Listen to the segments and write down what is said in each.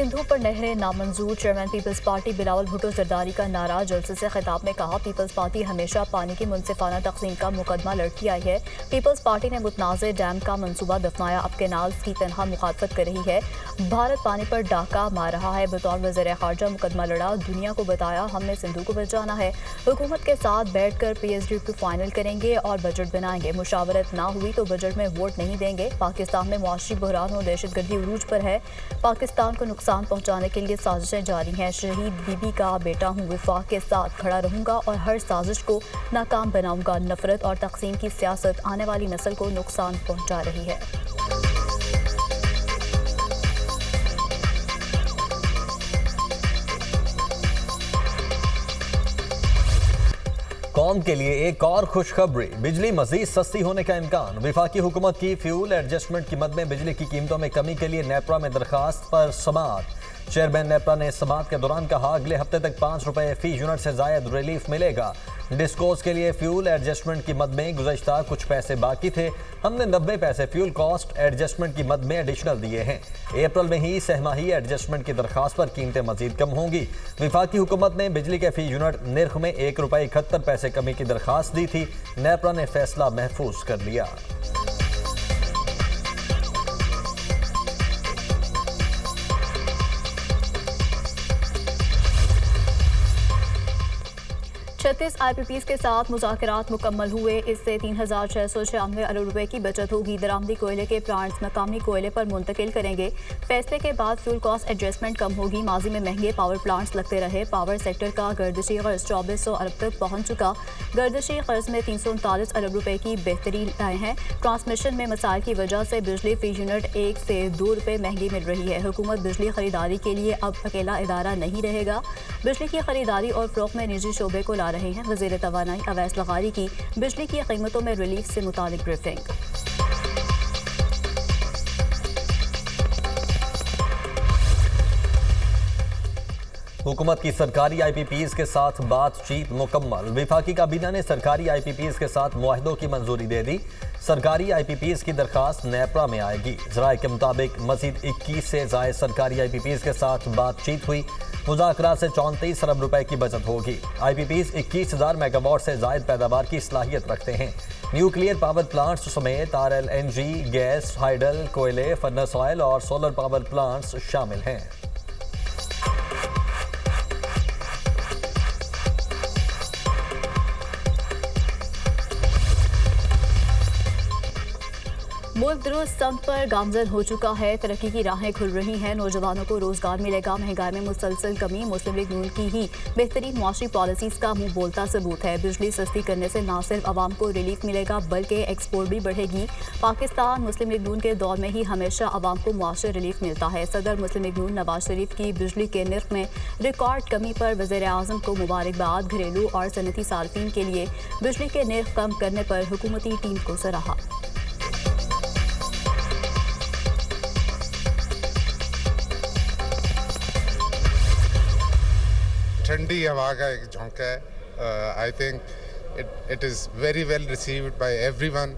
सिंधु पर नहरें नामंजूर। Chairman Peoples Party Bilawal Bhutto Zardari का नारा। जलसे से खिताब में कहा, पीपल्स पार्टी हमेशा पानी की मुनसिफाना तकसीम का मुकदमा लड़ती आई है। पीपल्स पार्टी ने मुतनाज़ डैम का मंसूबा दफनाया, अब केनाल्स की तनहा मुखालफत कर रही है। भारत पानी पर डाका मार रहा है। बतौर वज़ीर ख़ारजा मुकदमा लड़ा, दुनिया को बताया हमने सिंधु को बचाना है। हुकूमत के साथ बैठ कर PSD को फाइनल करेंगे और बजट बनाएंगे। मुशावरत ना हुई तो बजट में वोट नहीं देंगे। पाकिस्तान में मुआशी बहरान और दहशतगर्दी उरूज पर है। पाकिस्तान को नुकसान पहुंचाने के लिए साजिशें जारी हैं। शहीद बीबी का बेटा हूँ, विफाक के साथ खड़ा रहूंगा और हर साजिश को नाकाम बनाऊंगा। नफरत और तकसीम की सियासत आने वाली नस्ल को नुकसान पहुंचा रही है। कौम के लिए एक और खुशखबरी, बिजली मजीद सस्ती होने का इम्कान। वफाकी हुकूमत की फ्यूल एडजस्टमेंट की मद में बिजली की कीमतों में कमी के लिए नेपरा में दरखास्त पर समाअत। चेयरमैन नेपरा ने समाअत के दौरान कहा, अगले हफ्ते तक 5 रुपए फी यूनिट से जायद रिलीफ मिलेगा। डिस्कोस के लिए फ्यूल एडजस्टमेंट की मद में गुज़श्ता कुछ पैसे बाकी थे, हमने 90 पैसे फ्यूल कॉस्ट एडजस्टमेंट की मद में एडिशनल दिए हैं। अप्रैल में ही सहमाही एडजस्टमेंट की दरखास्त पर कीमतें मजीद कम होंगी। वफाकी हुकूमत ने बिजली के फी यूनिट निर्ख में 1 रुपए 71 पैसे कमी की दरखास्त दी थी। नेपरा ने फैसला महफूज कर लिया। छत्तीस IPPs के साथ मुज़ाकरात मुकम्मल हुए। इससे 3696 अरब रुपए की बचत होगी। दरामदी कोयले के प्लांट्स मकामी कोयले पर मुंतकिल करेंगे। फैसले के बाद फ्यूल कॉस्ट एडजस्टमेंट कम होगी। माजी में महंगे पावर प्लांट्स लगते रहे। पावर सेक्टर का गर्दिशी कर्ज 2400 अरब तक पहुंच चुका। गर्दिशी कर्ज में 339 अरब रुपए की बेहतरी लाए हैं। ट्रांसमिशन में मसाइल की वजह से बिजली फी यूनिट 1 से 2 रुपए महंगी मिल रही है। हुकूमत बिजली खरीदारी के लिए अब अकेला इदारा नहीं रहेगा। बिजली की खरीदारी और फ़रोख्त में निजी शोबे को ला रहे हैं। वज़ीर तवानाई अवैस लगारी की बिजली की कीमतों में रिलीफ से मुतालिक ब्रीफिंग। हुकूमत की सरकारी IPPs के साथ बातचीत मुकम्मल। वफाकी काबीना ने सरकारी IPPs के साथ मुआहिदों की मंजूरी दे दी। सरकारी IPPs की दरखास्त नेपरा में आएगी। ज़राए के मुताबिक मजीद 21 से जायद सरकारी IPPs के साथ बातचीत हुई। मुज़ाकरात से 34 अरब रुपए की बचत होगी। IPPs 21,000 मेगावाट से जायद पैदावार की सलाहियत रखते हैं। न्यूक्लियर पावर प्लांट्स समेत RLNG, गैस, हाइडल, कोयले, फर्नेस ऑयल और सोलर पावर प्लांट्स शामिल हैं। मुल्क दुरुस्त सम पर गामजन हो चुका है। तरक्की की राहें खुल रही हैं। नौजवानों को रोजगार मिलेगा। महंगाई में मुसलसल कमी मुस्लिम लीग नून की ही बेहतरीन मुआशी पॉलिसीज का मुंह बोलता सबूत है। बिजली सस्ती करने से न सिर्फ आवाम को रिलीफ मिलेगा बल्कि एक्सपोर्ट भी बढ़ेगी। पाकिस्तान मुस्लिम लीग नून के दौर में ही हमेशा आवाम को मुआशी रिलीफ मिलता है। सदर मुस्लिम लीग नून नवाज शरीफ की बिजली के निर्ख में रिकॉर्ड कमी पर वज़ीर आज़म को मुबारकबाद। घरेलू और सनती सार्फिन के लिए बिजली के निर्ख कम करने पर हुकूमती टीम को सराहा। ठंडी हवा का एक झोंका है। I think it is very well received by everyone.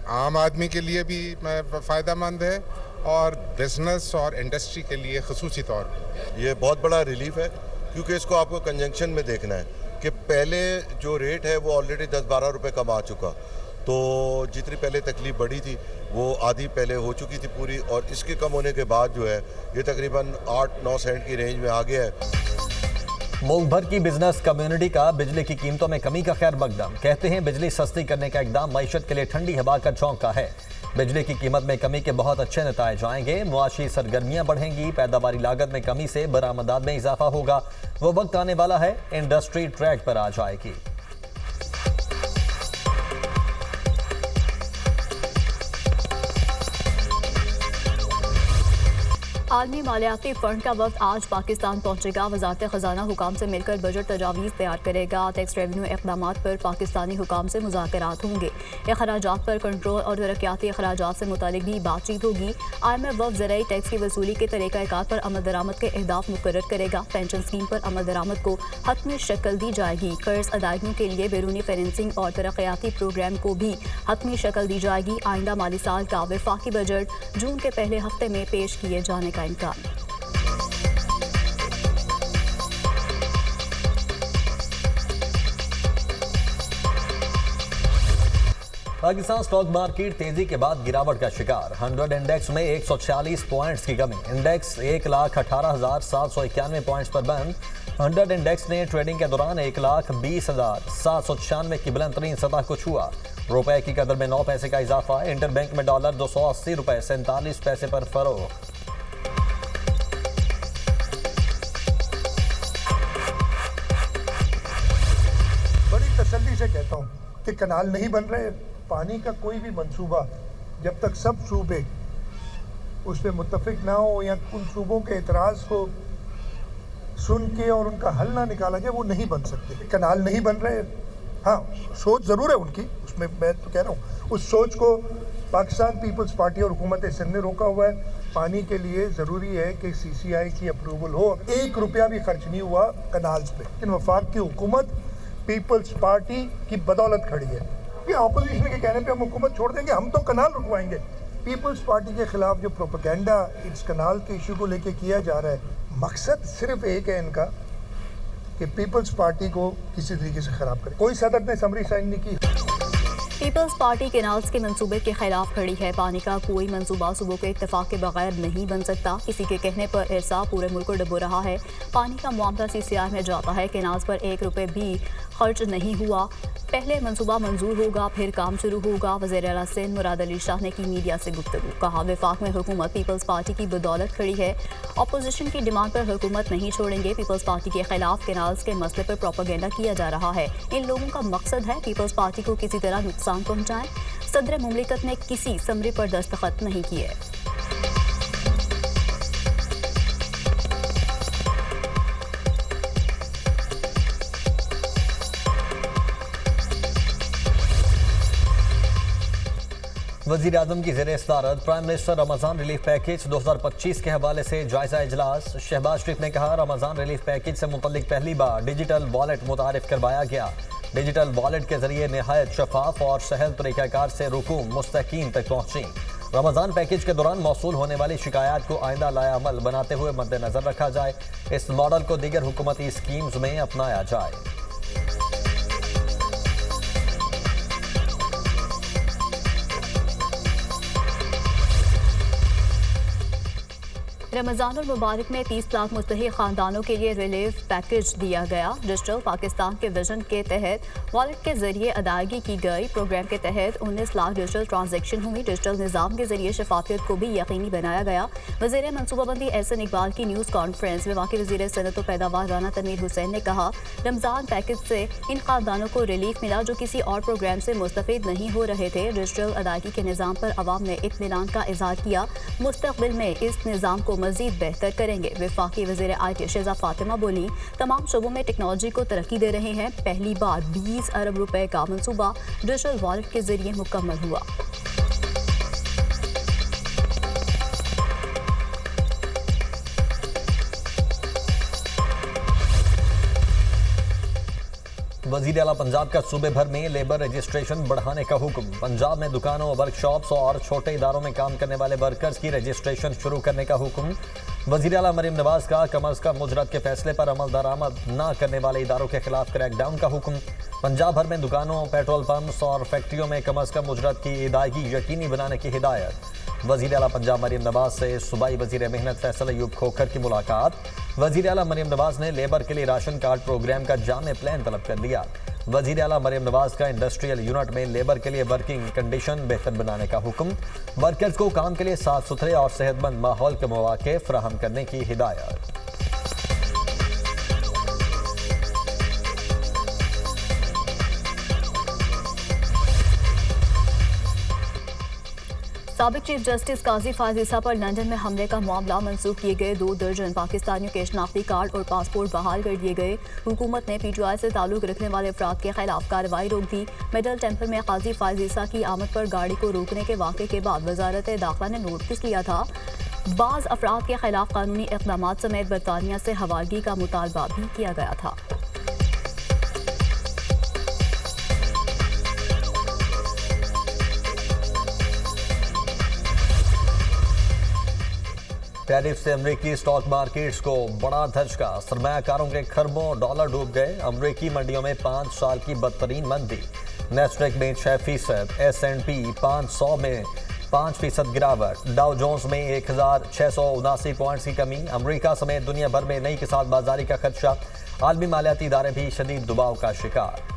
आम आदमी के लिए भी फ़ायदेमंद है और बिजनेस और इंडस्ट्री के लिए ख़ुसूसी तौर पर ये बहुत बड़ा रिलीफ है, क्योंकि इसको आपको कंजंक्शन में देखना है कि पहले जो रेट है वो ऑलरेडी 10-12 रुपये कम आ चुका, तो जितनी पहले तकलीफ बढ़ी थी वो आधी पहले हो चुकी थी पूरी, और इसके कम होने के बाद जो है ये तकरीबन 8-9 सेंट की रेंज में आ गया है। मुल्क भर की बिजनेस कम्युनिटी का बिजली की कीमतों में कमी का खैर मकदम। कहते हैं बिजली सस्ती करने का इकदाम मईशत के लिए ठंडी हवा का झोंका है। बिजली की कीमत में कमी के बहुत अच्छे नताइज आएंगे। मुआशी सरगर्मियां बढ़ेंगी। पैदावारी लागत में कमी से बरामदात में इजाफा होगा। वो वक्त आने वाला है इंडस्ट्री ट्रैक पर आ जाएगी। आलमी मालियाती फंड का वक्त आज पाकिस्तान पहुंचेगा। वजारत खजाना हुकाम से मिलकर बजट तजावीज़ तैयार करेगा। टैक्स रेवेन्यू इक़दामात पर पाकिस्तानी हुकाम से मुज़ाकरात होंगे। अखराजात पर कंट्रोल और तरक्याती अखराजात से मुतालिक भी बातचीत होगी। IMF वफ़ ज़राई टैक्स की वसूली के तरीक़ाकार पर अमल दरामद के अहदाफ मुकर्रर करेगा। पेंशन स्कीम पर अमल दरामद को हतमी शक्ल दी जाएगी। कर्ज अदायगियों के लिए बैरूनी फाइनेंसिंग और तरक्याती प्रोग्राम को भी हतमी शक्ल दी जाएगी। आइंदा माली साल का वफाकी बजट जून के पहले हफ्ते में पेश किए जाने का इम्कान। पाकिस्तान स्टॉक मार्केट तेजी के बाद गिरावट का शिकार। 100 इंडेक्स में 146 पॉइंट्स की कमी। इंडेक्स 1,18,791 पॉइंट्स पर बंद। 100 इंडेक्स ने ट्रेडिंग के दौरान 1,20,796 की बुलंद तरीन सतह को छुआ। रुपए की कदर में 9 पैसे का इजाफा। इंटरबैंक में डॉलर 280 रुपए 47 पैसे पर फरोख्त। बड़ी तसल्ली से कहता हूँ कि कनाल नहीं बन रहे। पानी का कोई भी मंसूबा जब तक सब सूबे उस पर मुत्तफिक ना हो या उन सूबों के एतराज़ को सुन के और उनका हल ना निकाला जाए, वो नहीं बन सकते। कनाल नहीं बन रहे। हाँ, सोच ज़रूर है उनकी, उसमें मैं तो कह रहा हूँ उस सोच को पाकिस्तान पीपल्स पार्टी और हुकूमत सिंध ने रोका हुआ है। पानी के लिए ज़रूरी है कि CCI की अप्रूवल हो। 1 रुपया भी खर्च नहीं हुआ कनाल्स पे, लेकिन वफाक की हुकूमत पीपल्स पार्टी की बदौलत खड़ी है। कि अपोजिशन के कहने पे हम हुकूमत छोड़ देंगे, हम तो कनाल रुकवाएंगे। पीपल्स पार्टी के खिलाफ जो प्रोपेगेंडा इस कनाल के इशू को लेके किया जा रहा है, मकसद सिर्फ एक है इनका कि पीपल्स पार्टी को किसी तरीके से ख़राब करे। कोई सदर ने समरी साइन नहीं की। पीपल्स पार्टी केनाल्स के मंसूबे के खिलाफ खड़ी है। पानी का कोई मंसूबा सूबों के इत्तेफाक के बगैर नहीं बन सकता। किसी के कहने पर ऐसा पूरे मुल्क को डुबो रहा है। पानी का मामला CCI में जाता है। केनाल्स पर 1 रुपये भी खर्च नहीं हुआ। पहले मंसूबा मंजूर होगा, फिर काम शुरू होगा। वज़ीर-ए-आला सिंध मुराद अली शाह ने की मीडिया से गुफ्तगू। कहा, वफाक में हुकूमत पीपल्स पार्टी की बदौलत खड़ी है। अपोजिशन की डिमांड पर हुकूमत नहीं छोड़ेंगे। पीपल्स पार्टी के खिलाफ केनाल्स के मसले पर प्रोपेगेंडा किया जा रहा है। इन लोगों का मकसद है पीपल्स पार्टी को किसी तरह नुकसान पहुँचाएं। सदर मुमलिकत ने किसी समरी पर दस्तखत नहीं किए। वज़ीर आज़म की ज़ेर सदारत prime minister Ramzan relief package 2025 के हवाले से जायजा इजलास। शहबाज शरीफ ने कहा, रमज़ान रिलीफ पैकेज से मुतल्लिक पहली बार डिजिटल वॉलेट मुतारिफ करवाया गया। डिजिटल वॉलेट के जरिए नहायत शफाफ और सहल तरीक़ाकार से रुकूम मुस्तकीन तक पहुँची। रमज़ान पैकेज के दौरान मौसूल होने वाली शिकायत को आइंदा लायामल बनाते हुए मद्देनज़र रखा जाए। इस मॉडल को दीगर हुकूमती स्कीम्स में अपनाया जाए। रमज़ानुल मुबारक में 30 लाख मुस्तहिक खानदानों के लिए रिलीफ पैकेज दिया गया। डिजिटल पाकिस्तान के विजन के तहत वॉलेट के जरिए अदायगी की गई। प्रोग्राम के तहत 19 लाख डिजिटल ट्रांजैक्शन हुई। डिजिटल निज़ाम के जरिए शफाफियत को भी यकीनी बनाया गया। वज़ीर मनसूबाबंदी एहसन इकबाल की न्यूज़ कॉन्फ्रेंस में वाक़ई वज़ीर सनअत व पैदावार राना तनवीर हुसैन ने कहा, रमज़ान पैकेज से इन खानदानों को रिलीफ मिला जो किसी और प्रोग्राम से मुस्तफ़ीद नहीं हो रहे थे। डिजिटल अदायगी के निज़ाम पर अवाम ने इत्मीनान का इज़हार किया। मुस्तक़बिल में इस निज़ाम को मज़ीद बेहतर करेंगे। वफाकी वज़ीर IT शेज़ा फातिमा बोली, तमाम शोबों में टेक्नोलॉजी को तरक्की दे रहे हैं। पहली बार 20 अरब रुपए का मंसूबा डिजिटल वॉलेट के जरिए मुकम्मल हुआ। वज़ीर आला पंजाब का सूबे भर में लेबर रजिस्ट्रेशन बढ़ाने का हुक्म। पंजाब में दुकानों, वर्कशॉप्स और छोटे इदारों में काम करने वाले वर्कर्स की रजिस्ट्रेशन शुरू करने का हुक्म। वज़ीर आला मरीम नवाज का कम अज़ कम मुजरत के फैसले पर अमल दरामद न करने वाले इदारों के खिलाफ क्रैकडाउन का हुक्म। पंजाब भर में दुकानों, पेट्रोल पंप्स और फैक्ट्रियों में कम अज़ कम मुजरत की अदायगी यकीनी बनाने की हिदायत। वज़ीर आला पंजाब मरीम नवाज से सूबाई वज़ीर मेहनत फैसल अयूब खोखर की मुलाकात। वज़ीर आला मरीम नवाज ने लेबर के लिए राशन कार्ड प्रोग्राम का जामे प्लान तलब कर लिया। वज़ीर आला मरीम नवाज का इंडस्ट्रियल यूनिट में लेबर के लिए वर्किंग कंडीशन बेहतर बनाने का हुक्म। वर्कर्स को काम के लिए साफ सुथरे और सेहतमंद माहौल के मौके फराहम करने की हिदायत। साबिक चीफ जस्टिस काजी फायज ईसा पर लंदन में हमले का मामला मंसूख किए गए 2 दर्जन पाकिस्तानियों के शनाख्ती कार्ड और पासपोर्ट बहाल कर दिए गए। हुकूमत ने PTI से ताल्लुक रखने वाले अफराद के खिलाफ कार्रवाई रोक दी। मिडल टेम्पल में काजी फायज ईसा की आमद पर गाड़ी को रोकने के वाक़े के बाद वजारत दाखिला ने नोटिस लिया था। बाज़ अफराद के खिलाफ कानूनी इक़दाम समेत बरतानिया से हवालगी का मुतालबा भी किया गया था। टैरिफ से अमरीकी स्टॉक मार्केट्स को बड़ा धचका। सरमायाकारों के खरबों डॉलर डूब गए। अमरीकी मंडियों में 5 साल की बदतरीन मंदी। नेस्डेक में 6%, S&P 500 में 5% गिरावट, डाउ जोन्स में 1679 पॉइंट्स की कमी। अमेरिका समेत दुनिया भर में नई के साथ बाजारी का खदशा, आलमी मालियाती इदारे भी शदीद दबाव का शिकार।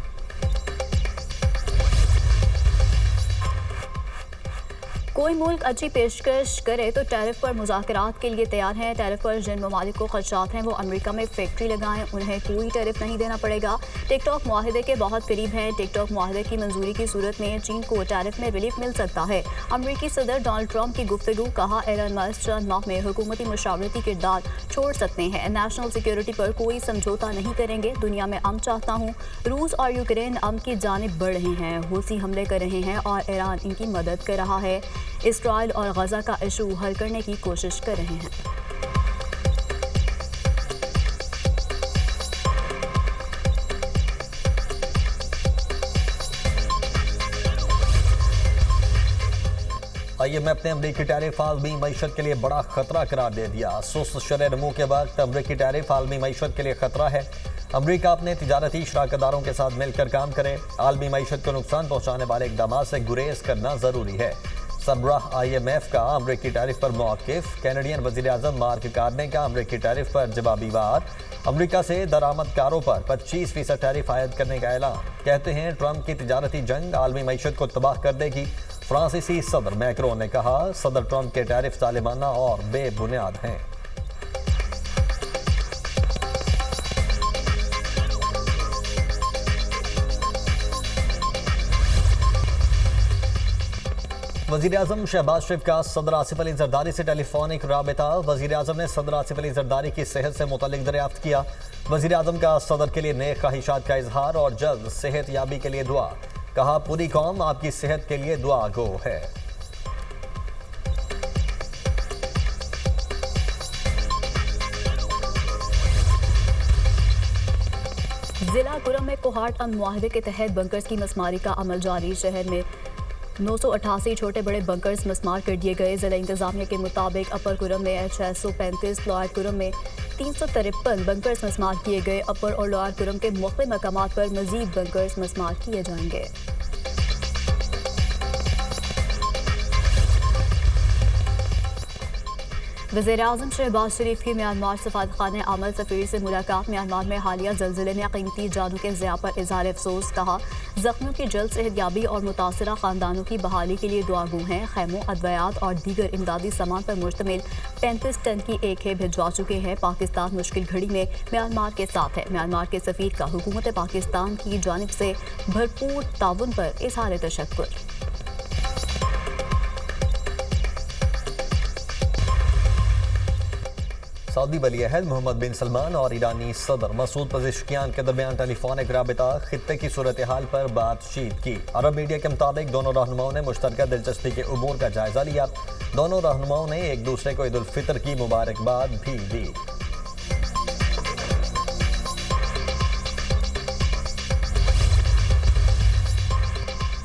कोई मुल्क अच्छी पेशकश करे तो टैरिफ पर मुज़ाकरात के लिए तैयार हैं। टैरिफ पर जिन ममालिक को खदशात हैं वो अमेरिका में फैक्ट्री लगाएं, उन्हें कोई टैरिफ नहीं देना पड़ेगा। टिकटॉक मुआहदे के बहुत करीब हैं। टिकटॉक मुआहदे की मंजूरी की सूरत में चीन को टैरिफ में रिलीफ मिल सकता है। अमरीकी सदर डोनाल्ड ट्रंप की गुफ्तगू, कहा एलन मस्क चंद माह में हुकूमती मुशावरती किरदार छोड़ सकते हैं। नेशनल सिक्योरिटी पर कोई समझौता नहीं करेंगे। दुनिया में अमन चाहता हूँ। रूस और यूक्रेन अमन की जानिब बढ़ रहे हैं। हूसी हमले कर रहे हैं और ईरान इनकी मदद कर रहा है। इसराइल और गजा का इशू हल करने की कोशिश कर रहे हैं। IMF ने अमरीकी टैरिफ आलमी मईशत के लिए बड़ा खतरा करार दे दिया। सुस्त शरह नमू के वक्त अमरीकी टैरिफ आलमी मईशत के लिए खतरा है। अमरीका अपने तिजारती शराकतदारों के साथ मिलकर काम करे। आलमी मईशत को नुकसान पहुंचाने वाले इकदाम से गुरेज करना जरूरी है। सरबराह IMF का अमरीकी टैरिफ पर मौक़िफ़। कैनेडियन वज़ीर-ए-आज़म मार्क कार्ने का अमरीकी टैरिफ पर जवाबी वार। अमरीका से दरामदकारों पर 25% टैरिफ आयद करने का ऐलान। कहते हैं ट्रंप की तिजारती जंग आलमी मईशत को तबाह कर देगी। फ्रांसीसी सदर मैक्रोन ने कहा सदर ट्रंप के टैरिफ जालिमाना और बेबुनियाद हैं। वज़ीर-ए-आज़म शहबाज शरीफ का सदर आसिफ अली जरदारी से टेलीफोनिक राबिता। वज़ीर-ए-आज़म ने सदर आसिफ अली जरदारी की सेहत से मुतालिक दरियाफ्त किया। वज़ीर-ए-आज़म का सदर के लिए नेक ख्वाहिशात का इजहार और जल्द सेहत याबी के लिए दुआ। कहा पूरी कौम आपकी सेहत के लिए दुआ गो है। जिला कुरम में कोहाट अमन मुआहदे के तहत बंकर्स की मसमारी का अमल जारी। शहर में 988 छोटे बड़े बंकर्स मसमार कर दिए गए। जिला इंतजामिया के मुताबिक अपर कुरम में 635, लोअर कुरम में 353 बंकर्स मसमार किए गए। अपर और लोअर कुरम के मुख्तलिफ मकामात पर मजीद बंकर्स मसमार किए जाएंगे। वज़ीर-ए-आज़म शहबाज शरीफ की म्यांमार सफारतखाने आमल सफ़ीर से मुलाकात। म्यांमार में हालिया ज़लज़ले में कीमती जानों के ज़िया पर इज़हार अफसोस। कहा ज़ख्मियों की जल्द सेहतयाबी और मुतासरा ख़ानदानों की बहाली के लिए दुआगो हैं। खैमों, अद्वियात और दीगर इमदादी सामान पर मुश्तमिल 35 टन की एक है भिजवा चुके हैं। पाकिस्तान मुश्किल घड़ी में म्यांमार के साथ है। म्यांमार के सफ़ीर का हुकूमत पाकिस्तान की जानिब से भरपूर ताउन पर इज़हार तशक्कुर। सऊदी वली अहद मोहम्मद बिन सलमान और ईरानी सदर मसूद पज़ेश्कियान के दरमियान टेलीफोनिक राबिता। खित्ते की सूरत हाल पर बातचीत की। अरब मीडिया के मुताबिक दोनों रहनुमाओं ने मुश्तरका दिलचस्पी के उमूर का जायजा लिया। दोनों रहनुमाओं ने एक दूसरे को ईद उल फितर की मुबारकबाद भी दी।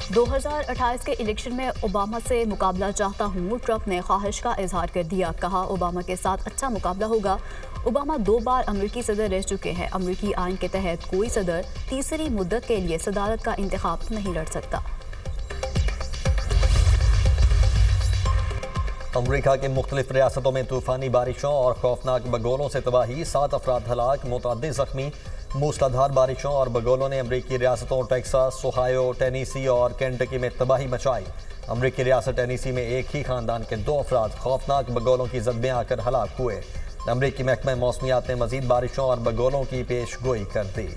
2028 के इलेक्शन में ओबामा से मुकाबला चाहता हूँ। ट्रंप ने ख्वाहिश का इजहार कर दिया। कहा ओबामा के साथ अच्छा मुकाबला होगा। ओबामा 2 बार अमेरिकी सदर रह चुके हैं। अमेरिकी आइन के तहत कोई सदर तीसरी मुद्दत के लिए सदारत का इंतखाब नहीं लड़ सकता। अमरीका की मुख्तलिफ रियासतों में तूफानी बारिशों और खौफनाक बगोलों से तबाही। 7 अफराद हलाक, मुतअद्दिद जख्मी। मूसलाधार बारिशों और बगोलों ने अमरीकी रियासतों टेक्सास, ओहायो, टेनेसी और केंटकी में तबाही मचाई। अमरीकी रियासत टेनेसी में एक ही खानदान के 2 अफराद खौफनाक बगोलों की जद में आकर हलाक हुए। अमरीकी महकमा मौसमियात ने मजीद बारिशों और बगोलों की पेश गोई कर दी।